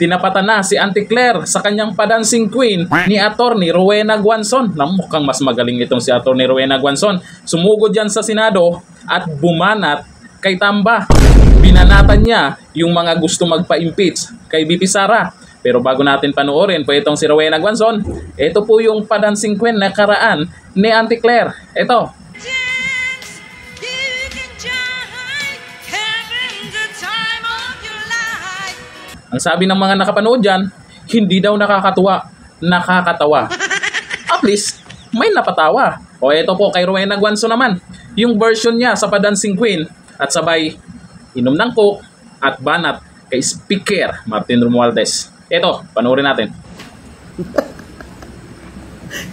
tinapatan na si Auntie Claire sa kanyang padancing queen ni Attorney Rowena Guanzon. Mukhang mas magaling itong si Attorney Rowena Guanzon. Sumugod yan sa Senado at bumanat kay Tamba. Binanatan niya yung mga gusto magpa-impeach kay VP Sara. Pero bago natin panoorin po itong si Rowena Guanzon, ito po yung padancing queen na karaan ni Auntie Claire. Ito. Ang sabi ng mga nakapanood dyan, hindi daw nakakatuwa, nakakatawa. At least, may napatawa. O ito po kay Rowena Guanzon naman, yung version niya sa padancing queen at sabay inom ng coke at banat kay Speaker Martin Romualdez. Ito, panoorin natin.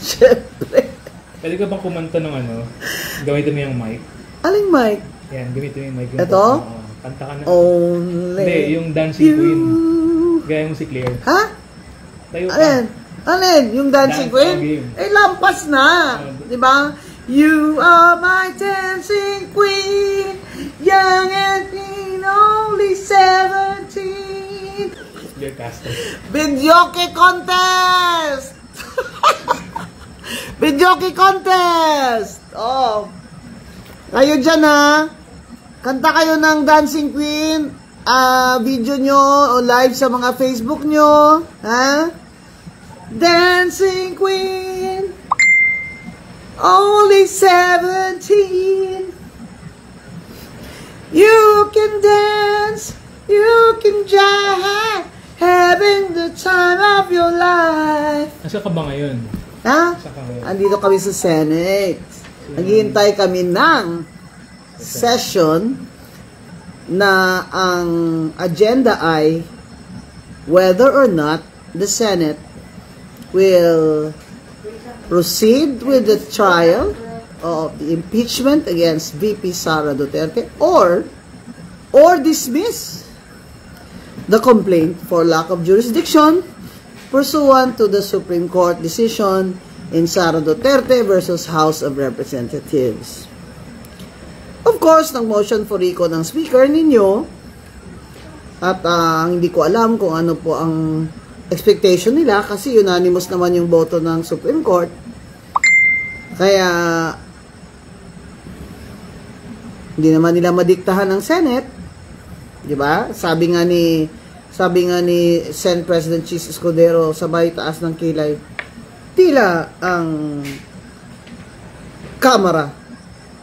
Siyempre. Pwede ka bang kumanta ng gamitin mo yung mic? Aling mic? Yan, gamitin mo yung mic. Ito? Kanta ka na. Only Hindi, yung dancing queen. Gaya mo si Claire. Ha? Tayo ka. Alin? Yung dancing queen? Eh, lampas na. Diba? You are my dancing queen, young and clean, only 17. Claire Castro. Videoke contest! Videoke contest! Oh. Kayo dyan ha. Kanta kayo ng Dancing Queen. Video nyo o live sa mga Facebook nyo. Ha? Dancing Queen. Only 17. You can dance. You can jive. Having the time of your life. Asa ka ba ngayon? Ha? Asa ka ngayon? Andito kami sa Senate. Naghihintay kami ng session na ang agenda ay whether or not the Senate will proceed with the trial of the impeachment against VP Sara Duterte or dismiss the complaint for lack of jurisdiction pursuant to the Supreme Court decision in Sara Duterte versus House of Representatives. Of course, ng motion for recall ng speaker ninyo at hindi ko alam kung ano po ang expectation nila kasi unanimous naman yung boto ng Supreme Court. Kaya hindi naman nila madiktahan ng Senate, 'di ba? Sabi nga ni Senate President Chis Escudero sabay taas ng kilay, tila ang Kamara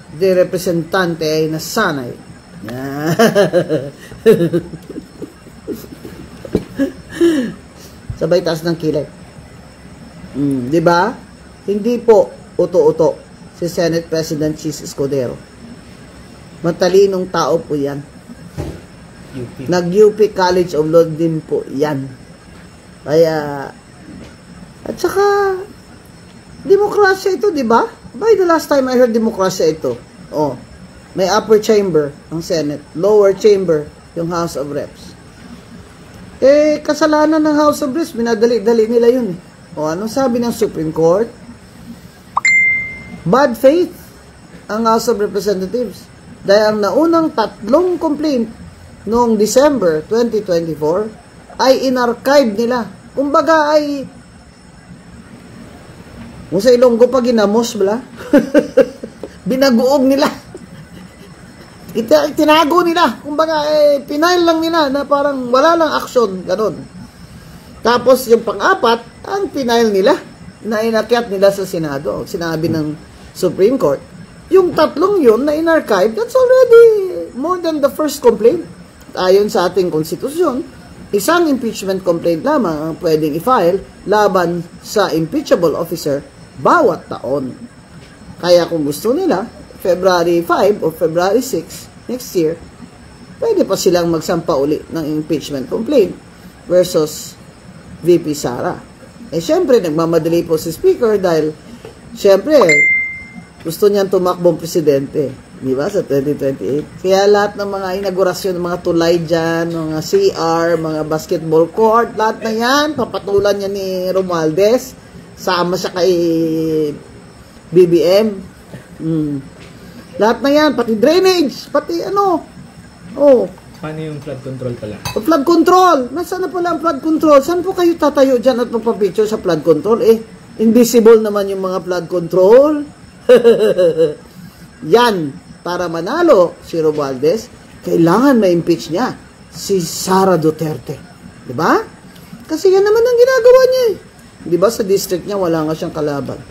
de Representante ay nasanay. Sabay taas ng kilay. Di ba? Hindi po uto-uto si Senate President Chis Escudero. Matalinong tao po yan. Nag-UP College of Law din po yan. Kaya, at saka, demokrasya ito, di ba? By the last time I heard demokrasya ito, may upper chamber ang Senate, lower chamber yung House of Reps. Kasalanan ng House of Reps, minadali-dali nila yun eh. Anong sabi ng Supreme Court? Bad faith ang House of Representatives. Dahil ang naunang 3 complaint noong December 2024 ay inarchive nila. Kumbaga ay kung sa Ilonggo pa ginamos bala. Binaguog nila. Tinago nila. Kumbaga pinail lang nila na parang wala lang action, ganun. Tapos yung pang-apat, ang pinail nila na inakyat nila sa Senado. Sinabi ng Supreme Court, yung 3 yun na in-archive, that's already more than the first complaint. Ayon sa ating konstitusyon, isang impeachment complaint lamang ang pwedeng i-file laban sa impeachable officer bawat taon. Kaya kung gusto nila, February 5 o February 6 next year, pwede pa silang magsampa uli ng impeachment complaint versus VP Sara. Syempre, nagmamadali po si Speaker dahil, syempre, gusto niyang tumakbong presidente. Di ba? Sa 2028. Kaya lahat ng mga inaugurasyon, mga tulay dyan, mga CR, mga basketball court, lahat na yan, papatulan niya ni Romualdez. Sama siya kay BBM. Lahat na yan, pati drainage, pati Paano yung flood control pala? O flood control! Nasaan na pala ang flood control? Saan po kayo tatayo dyan at magpapicture sa flood control? Invisible naman yung mga flood control. Yan, para manalo si Romualdez, kailangan ma-impeach niya si Sara Duterte. Diba? Kasi yan naman ang ginagawa niya eh. Diba sa district niya, wala nga siyang kalaban.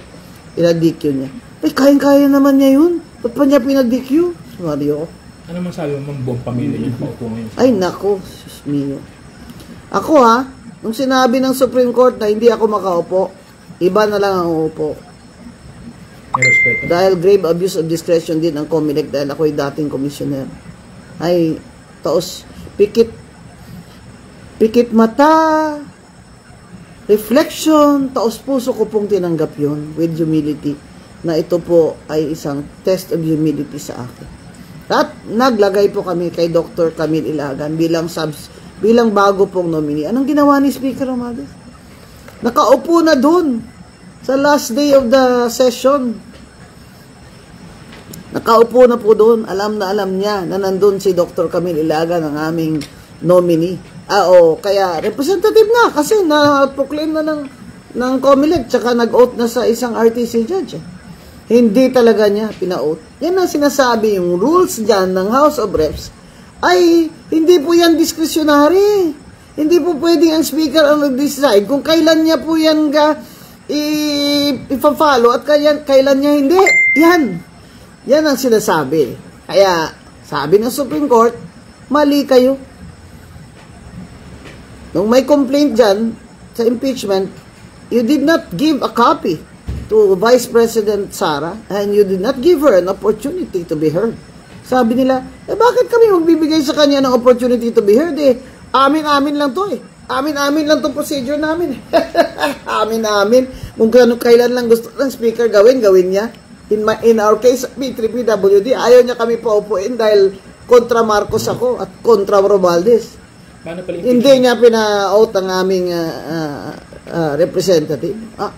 Pinag-DQ niya. Kayang-kaya naman niya yun. Ba't pa niya pinag-DQ? Mario. Ano masabi mo mang buong pamilya yung paupo ngayon? Ay, nako. Sus mio. Ako nung sinabi ng Supreme Court na hindi ako makaupo, iba na lang ang uupo. May respeto. Dahil grave abuse of discretion din ang COMELEC dahil ako'y dating commissioner. Ay, taos, pikit mata, reflection, taos puso ko pong tinanggap yun with humility na ito po ay isang test of humility sa akin. At naglagay po kami kay Dr. Camille Ilagan bilang bago pong nominee. Anong ginawa ni Speaker Romualdez? Nakaupo na dun sa last day of the session. Nakaupo na po doon. Alam na alam niya na nandun si Dr. Camille Ilagan ang aming nominee. Kaya representative na kasi na-proclaim na ng COMELEC tsaka nag-oath na sa isang RTC judge. Hindi talaga niya pina-oath. Yan ang sinasabi, yung rules dyan ng House of Reps ay hindi po yan discretionary. Hindi po pwedeng ang speaker ang mag-decide kung kailan niya po yan ipa-follow at kailan niya hindi. Yan ang sinasabi. Kaya sabi ng Supreme Court, mali kayo. Nung may complaint dyan sa impeachment, you did not give a copy to Vice President Sara and you did not give her an opportunity to be heard. Sabi nila, bakit kami magbibigay sa kanya ng opportunity to be heard? Amin-amin lang to Amin-amin lang tong procedure namin. Amin-amin. Kung kailan lang gusto ng speaker gawin niya. In our case, P3PWD, ayaw niya kami paupuin dahil kontra Marcos ako at kontra Romualdez. Hindi niya pina-out ang aming representative.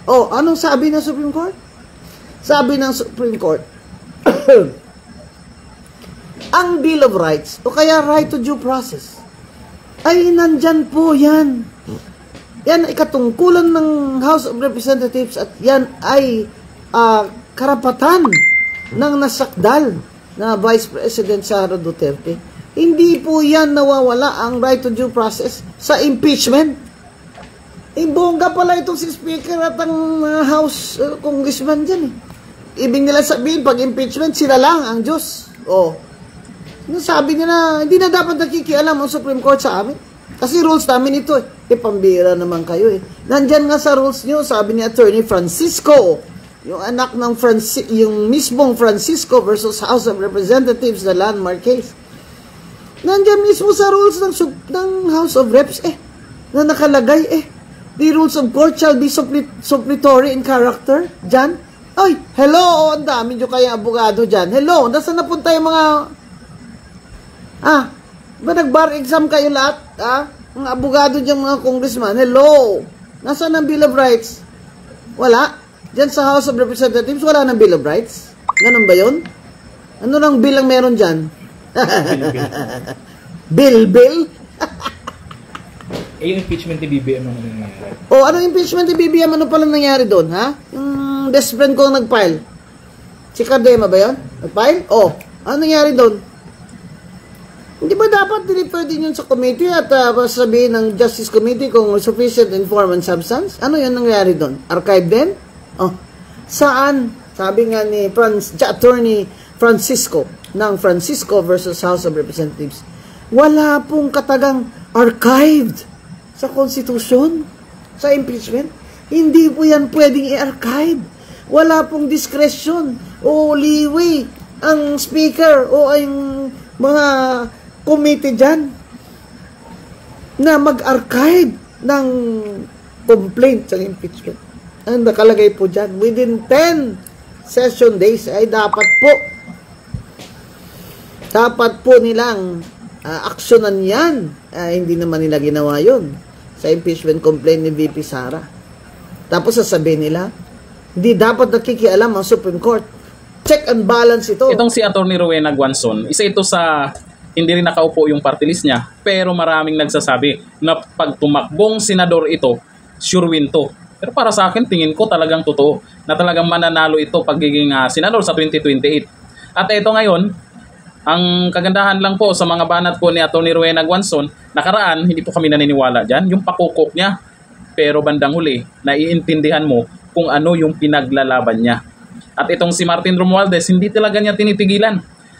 Anong sabi ng Supreme Court? Sabi ng Supreme Court, ang Bill of Rights, o kaya right to due process, ay nandyan po yan. Yan ay katungkulan ng House of Representatives at yan ay karapatan ng nasakdal na Vice President Sara Duterte. Hindi po yan nawawala ang right to due process sa impeachment. Bongga pala itong si Speaker at ang House Congressman dyan Ibig nila sabihin, pag impeachment, sila lang ang Diyos. Sabi nila, hindi na dapat nakikialam ang Supreme Court sa amin. Kasi rules namin ito pambira naman kayo Nandyan nga sa rules nyo, sabi ni Attorney Francisco, yung anak ng yung mismong Francisco versus House of Representatives na landmark case. Nandyan mismo sa rules ng House of Reps na nakalagay the rules of court shall be suppletory in character. Diyan. Ay, hello, ang dami nyo kayong abogado dyan. Hello, nasaan napunta yung mga ba nag-bar exam kayo lahat? Mga abogado dyan, mga congressman. Hello, nasaan ang Bill of Rights? Wala. Diyan sa House of Representatives, wala ng Bill of Rights. Ganun ba yun? Ano lang bill ang meron dyan? Bill? Yung impeachment ni BBM ano nangyari? Ano impeachment ni BBM? Ano pala nangyari doon, ha? Yung best friend ko nag-file. Si Cardema ba yun? Nag-file? Ano nangyari doon? Hindi ba dapat deliver din yun sa committee at sabihin ng Justice Committee kung sufficient in form and substance? Ano yun nangyari doon? Archive din? Saan? Sabi nga ni Attorney Francisco ng Francisco versus House of Representatives, wala pong katagang archived sa Constitution, sa impeachment. Hindi po yan pwedeng i-archive. Wala pong discretion o leeway ang speaker o ang mga committee dyan na mag-archive ng complaint sa impeachment. Ang nakalagay po dyan, within 10 session days ay dapat po nilang aksyonan yan. Hindi naman nila ginawa yun sa impeachment complaint ni VP Sara. Tapos sasabihin nila, hindi dapat nakikialam ang Supreme Court. Check and balance ito. Itong si Atty. Rowena Guanzon, isa ito sa hindi rin nakaupo yung party list niya. Pero maraming nagsasabi na pag tumakbong senador ito, sure win to. Pero para sa akin, tingin ko talagang totoo na talagang mananalo ito pagiging senador sa 2028. At ito ngayon, ang kagandahan lang po sa mga banat po ni Atty. Rowena Guanzon, nakaraan, hindi po kami naniniwala dyan, yung pakukok niya. Pero bandang huli, naiintindihan mo kung ano yung pinaglalaban niya. At itong si Martin Romualdez, hindi talaga niya tinitigilan.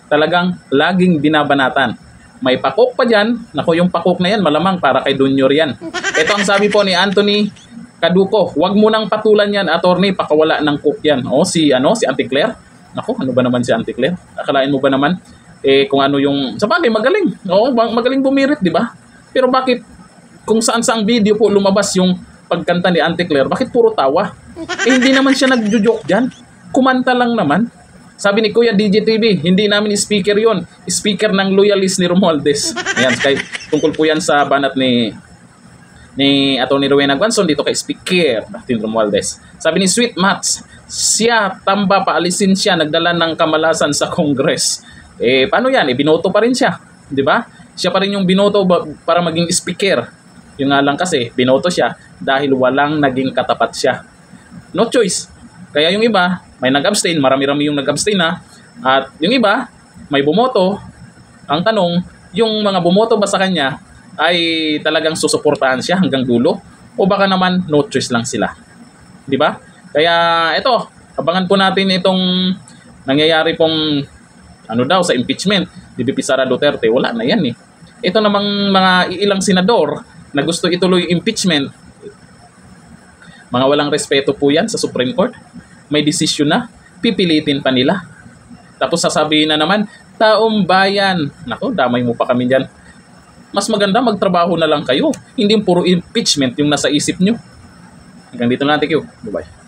Talagang laging binabanatan. May pakok pa dyan. Naku, yung pakok na yan, malamang para kay Junior yan. Ito ang sabi po ni Anthony Caduco, wag mo nang patulan yan, attorney, pakawala ng cook yan. O si Auntie Claire. Naku, ano ba naman si Auntie Claire? Akalain mo ba naman kung ano yung sabagay magaling. Oo, magaling bumirit, di ba? Pero bakit kung saan-saang video po lumabas yung pagkanta ni Auntie Claire, bakit puro tawa? Hindi naman siya nagjo-joke diyan. Kumanta lang naman. Sabi ni Kuya DJTV, hindi namin speaker yon, speaker ng loyalist ni Romualdez. Ayan, tungkol po yan sa banat ni Atty. Rowena Guanzon dito kay Speaker Martin Romualdez. Sabi ni Sweet Mats, siya tamba paalisin siya, nagdala ng kamalasan sa Congress. Paano yan? Binoto pa rin siya, di ba? Siya pa rin yung binoto para maging speaker. Yung nga lang kasi, binoto siya dahil walang naging katapat siya. No choice. Kaya yung iba, may nag-abstain, marami-rami yung nag-abstain na. At yung iba, may bumoto. Ang tanong, yung mga bumoto ba sa kanya ay talagang susuportahan siya hanggang dulo? O baka naman no choice lang sila? Di ba? Kaya ito, abangan po natin itong nangyayari pong sa impeachment ni VP Sara Duterte. Wala na yan eh. Ito namang mga ilang senador na gusto ituloy impeachment. Mga walang respeto po yan sa Supreme Court. May desisyon na, pipilitin pa nila. Tapos sasabihin na naman, taong bayan. Nako, damay mo pa kami dyan. Mas maganda magtrabaho na lang kayo. Hindi puro impeachment yung nasa isip nyo. Hanggang dito na, thank you. Bye-bye.